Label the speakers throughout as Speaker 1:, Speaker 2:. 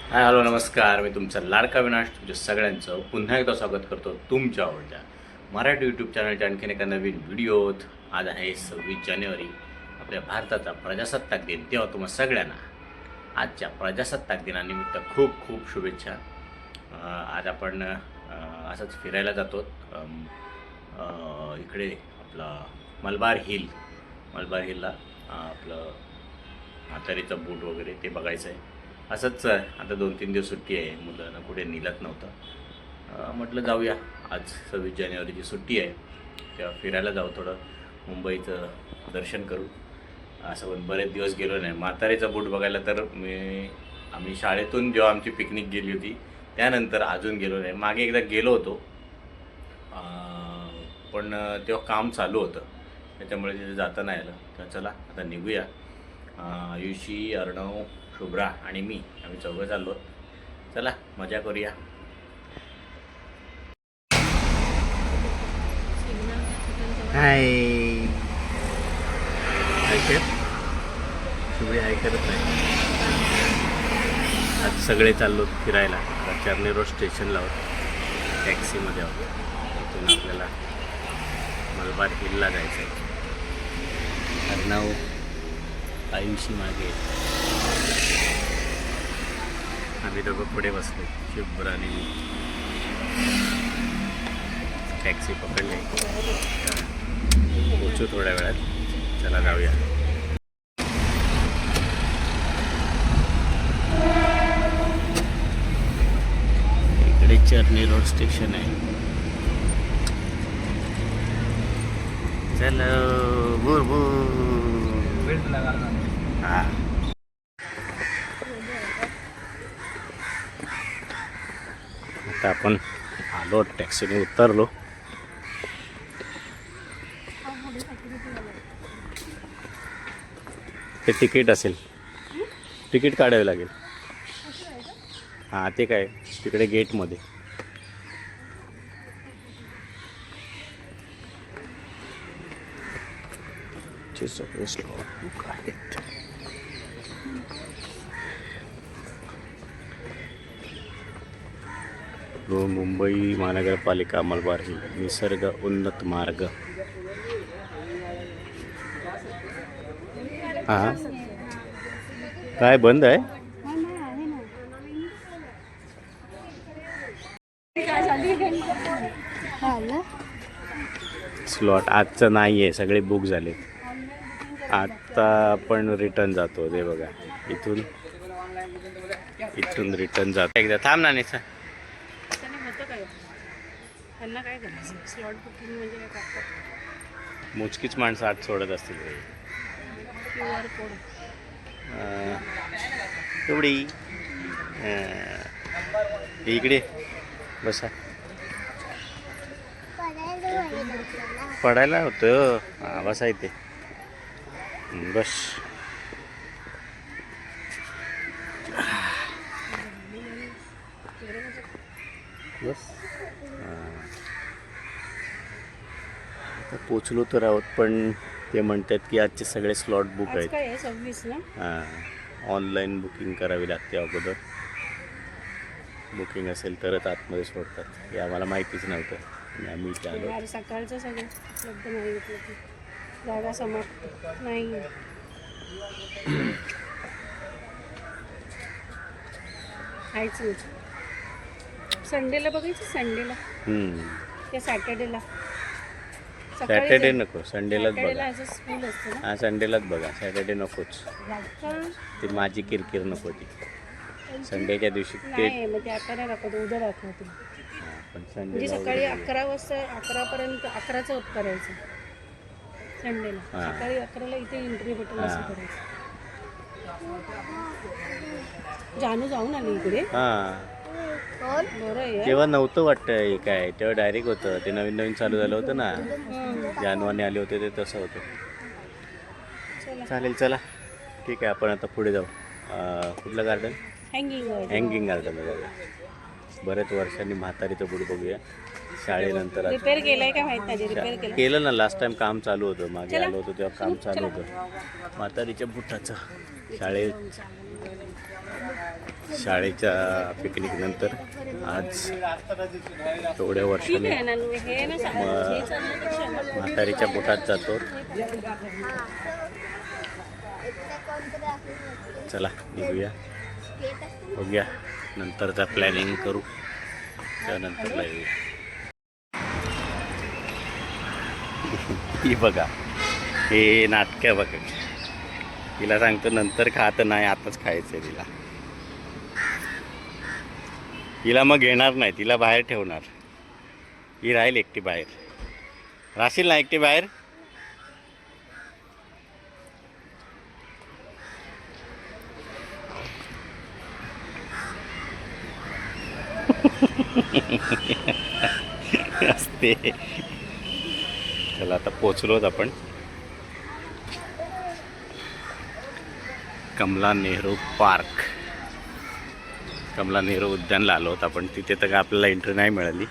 Speaker 1: Hi hello नमस्कार. मी तुमचा लाडका विनाश तुमच्या सगळ्यांचं पुन्हा एकदा स्वागत करतो तुमच्या आवडत्या मराठी यूट्यूब चॅनलच्या आणखीन एका नवीन व्हिडिओत. आज आहे 26 जानेवारी, आपल्या भारताचा प्रजासत्ताक दिन. तेव्हा तुम्हा सगळ्यांना आजच्या प्रजासत्ताक दिनानिमित्त खूप खूप शुभेच्छा. आज आपण असंच फिरायला जातो. इकडे आपला मलबार हिलला आपलं म्हातारीचा बूट वगैरे ते बघायचं आहे. असंच आता 2-3 दिवस सुट्टी आहे, मुलांना कुठे नेलत नव्हतं. म्हटलं जाऊया, आज 26 जानेवारीची सुट्टी आहे तेव्हा फिरायला जाऊ, थोडं मुंबईचं दर्शन करू. असं पण बरेच दिवस गेलो नाही. म्हातारीचा बूट बघायला तर आम्ही शाळेतून जेव्हा आमची पिकनिक गेली होती त्यानंतर अजून गेलो नाही. मागे एकदा गेलो होतो, पण तेव्हा काम चालू होतं त्याच्यामुळे तिथे जाता नाही आलं. तर चला आता निघूया. आयुषी, अर्णव, शुभ्रा आणि मी आम्ही चौघं चाललो. चला मजा करूया. हाय शुभ्री हाय करत नाही. आज सगळे चाललो फिरायला. चर्नी रोड स्टेशनला आहोत, टॅक्सीमध्ये आहोत. इथून आपल्याला मलबार हिलला जायचं आहे. अर्णव, आयुषी मागे, आम्ही दोघं पुढे बसलो, शुभ्राने मी. टॅक्सी पकडली, पोचू थोड्या वेळात. चला जाऊया. इकडे चर्नी रोड स्टेशन आहे. चलो बुर हां. आता आपण आलो, टॅक्सीने उतरलो. ते तिकीट असेल, तिकीट काढावे लागेल. हां ते काय तिकडे गेटमध्ये. सगळे स्लॉट बुक आहेत. मुंबई महानगरपालिका मलबार हिल निसर्ग उन्नत मार्ग. हां काय बंद आहे? स्लॉट आजचं नाही आहे, सगळे बुक झाले. आता आपण रिटर्न जातो. ते बघा, इथून रिटर्न जातो. एकदा थांब ना निसा. मोजकीच माणसं आत सोडत असतील. तेवढी इकडे बसा. पडायला होतं. हां बसा इथे बस. बस आता पोचलो तर आहोत, पण ते म्हणतात की आजचे सगळे स्लॉट बुक आहेत.
Speaker 2: 26 ना.
Speaker 1: हां, ऑनलाईन बुकिंग करावी लागते अगोदर. बुकिंग असेल तरच आतमध्ये सोडतात. हे आम्हाला माहितीच नव्हतं. आम्ही इथे आलो.
Speaker 2: सकाळचं सगळं उपलब्ध नाही, जागा समाप्त नाही. संडेला बघायचं, संडेला त्या सॅटर्डेला.
Speaker 1: सॅटर्डे नको, संडेलाच बघा.
Speaker 2: स्कूल असतं ना.
Speaker 1: हां संडेलाच बघा, सॅटर्डे नकोच. ती माझी किरकिर नको ती. संडेच्या दिवशी
Speaker 2: ते मग ते आता नाही दाखवतो, उद्या दाखवतो.
Speaker 1: पण
Speaker 2: म्हणजे सकाळी 11 वाजता, 11पर्यंत 11चं होत करायचं संडेला. सकाळी 11ला इथे एंट्री भेटेल असं करायचं. जानू जाऊन आली इकडे.
Speaker 1: हां
Speaker 2: बरं आहे.
Speaker 1: तेव्हा नव्हतं वाटतं काय, तेव्हा डायरेक्ट होतं. ते नवीन नवीन चालू झालं होतं ना, जानवाने आले होते ते तसं होतं. चालेल चला ठीक आहे, आपण आता पुढे जाऊ. कुठलं गार्डन? हँगिंग गार्डनला जाऊया. बऱ्याच वर्षांनी म्हातारीचं बूट बघूया. शाळेनंतर
Speaker 2: रिपेअर केलंय का माहित नाही. रिपेअर
Speaker 1: केलं ना, लास्ट टाइम काम चालू होतं. मागे आलो होतो तेव्हा काम चालू होतं म्हातारीच्या बुटाचं शाळेत. शाळेच्या पिकनिक नंतर आज एवढ्या वर्षाने म्हातारीच्या पोटात जातो. चला निघूया, बघूया नंतरचा प्लॅनिंग करू, त्यानंतरला येऊया. ही बघा, हे नाटकं बघा. तिला सांगतो नंतर खात नाही, आताच खायचं आहे तिला. तिला मग घेणार नाही, तिला बाहेर ठेवणार. ही राहील एकटी बाहेर. राशील ना एकटी बाहेर? असते. चला आता पोचलोत आपण कमला नेहरू पार्क, कमला नेहरू उद्यानला आलो होतो आपण. तिथे तर आपल्याला एंट्री नाही मिळाली.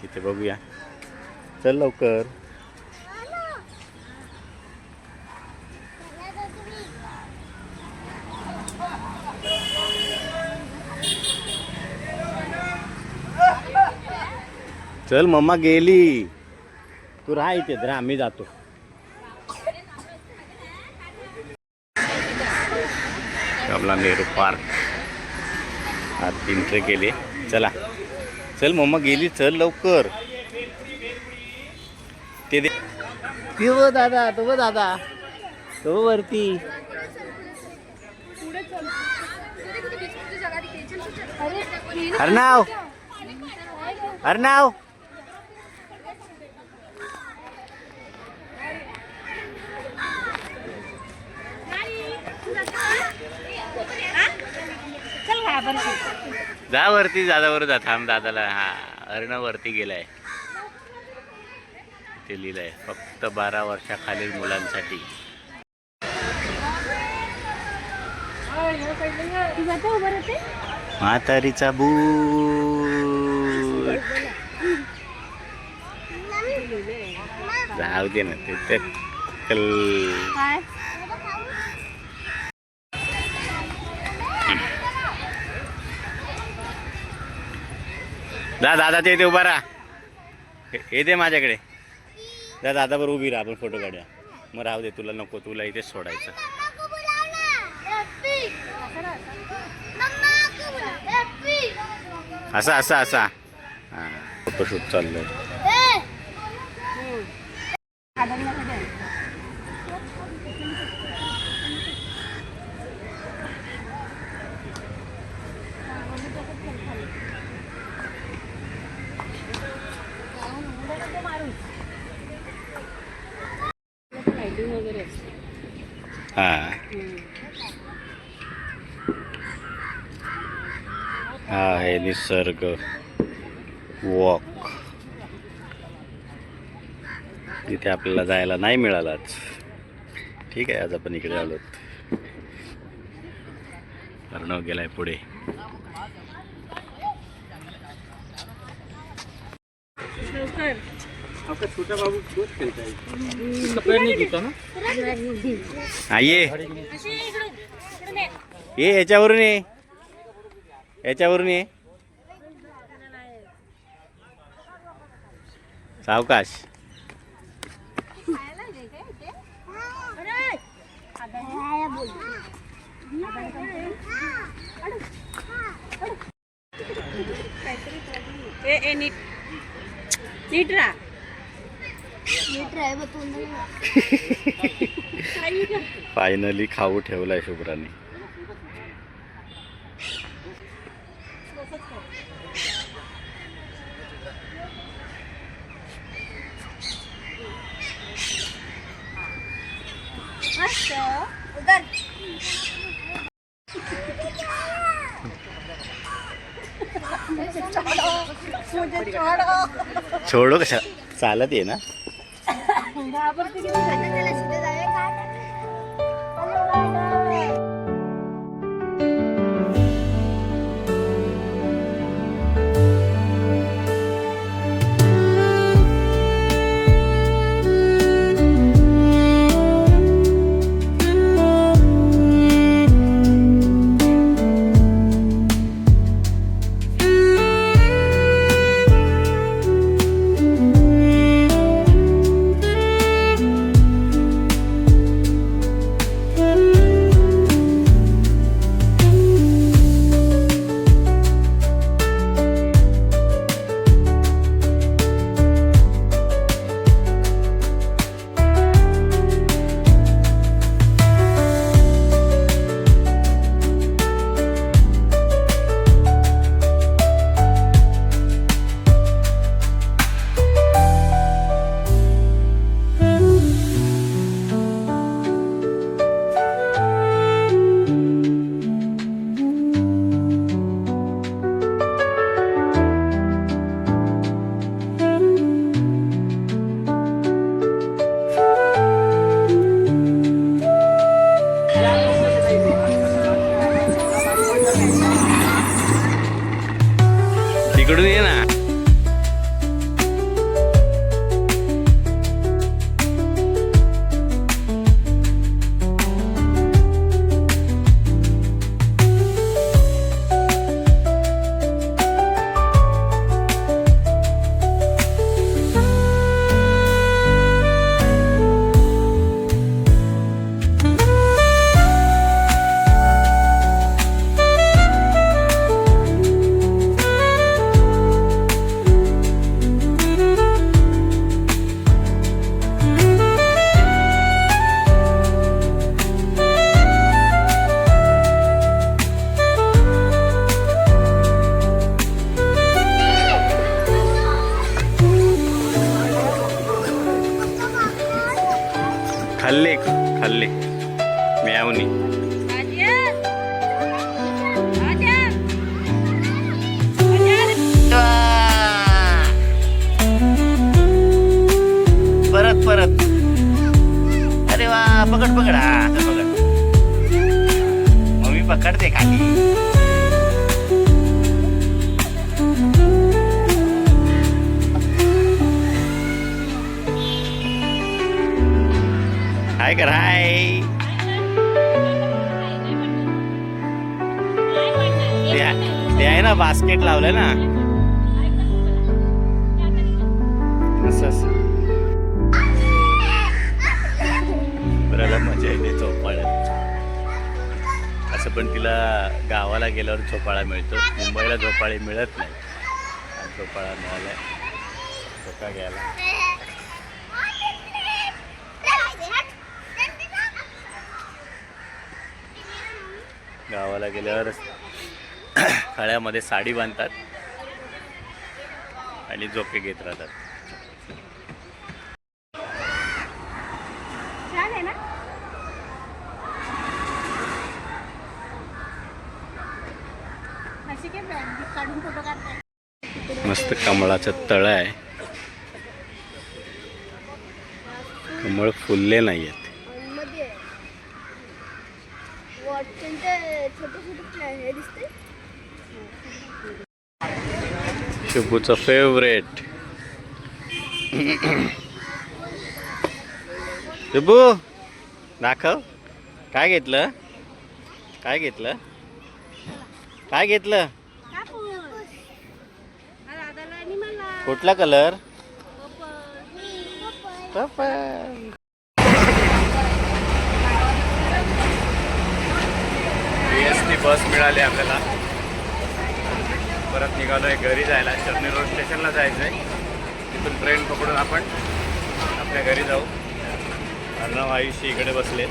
Speaker 1: तिथे बघूया. चल लवकर. चल मम्मा गेली, तू राहा इथे, राहा, आम्ही जातो. कमला नेहरू पार्क आत एंट्री केली. चला चल मम्मा गेली, चल लवकर. ते दे दादा, तो दादा, तो वरती. अर्णव, अर्णव, जा वरती, दादावर जा. थांब दादाला. हा अर्णव वरती गेलाय. ते लिहिलंय फक्त 12 वर्षाखालील मुलांसाठी. म्हातारीचा बूट. जाऊ दे ना ते जा. दादा ते इथे उभा राहा. हे दे माझ्याकडे. जा दादावर उभी राहा, आपण फोटो काढूया. मग राहू दे, तुला नको, तुला इथेच सोडायचं. असा असा असा. हां, फोटोशूट चाललंय. हां, हा आहे निसर्ग वॉक. इथे आपल्याला जायला नाही मिळालाच. ठीक आहे, आज आपण इकडे आलोत. अर्णव गेलाय पुढे.
Speaker 3: छोटा बाबू रोज खेळताय. कपडे नाही घेता ना.
Speaker 1: ये याच्यावरून ये, याच्यावरून ये. सावकाश.
Speaker 2: नीट राहा.
Speaker 1: फायनली खाऊ ठेवलाय शुभ्राने. छोडो कशा, चालत ये ना. इकडून ये ना. खाल्ले खाल्ले म्यावनी. परत परत. अरे वा, पकड पकड. हा आता पकड. मम्मी पकडते खाली. हाय कर हाय. ते आहे ना बास्केट लावलंय ना असं. बरं मजा येते झोपाळ्यात. असं पण तिला गावाला गेल्यावर झोपाळा मिळतो. मुंबईला झोपाळे मिळत नाही. झोपाळा मिळालाय झोका घ्यायला. गावाला गेल्यावर खळ्यामध्ये साडी बांधतात आणि झोके घेत राहतात. मस्त कमळाचं तळ आहे. कमळ फुलले नाही आहेत. शुभूचं फेवरेट. शुभू दाखव काय घेतलं. काय घेतलं. काय घेतलं. कुठला कलर. BST बस मिळाली आपल्याला. परत निघालोय घरी जायला. शर्नी रोड स्टेशनला जायचं आहे. तिथून ट्रेन पकडून आपण आपल्या घरी जाऊ. अर्णव आयुष्य इकडे बसले.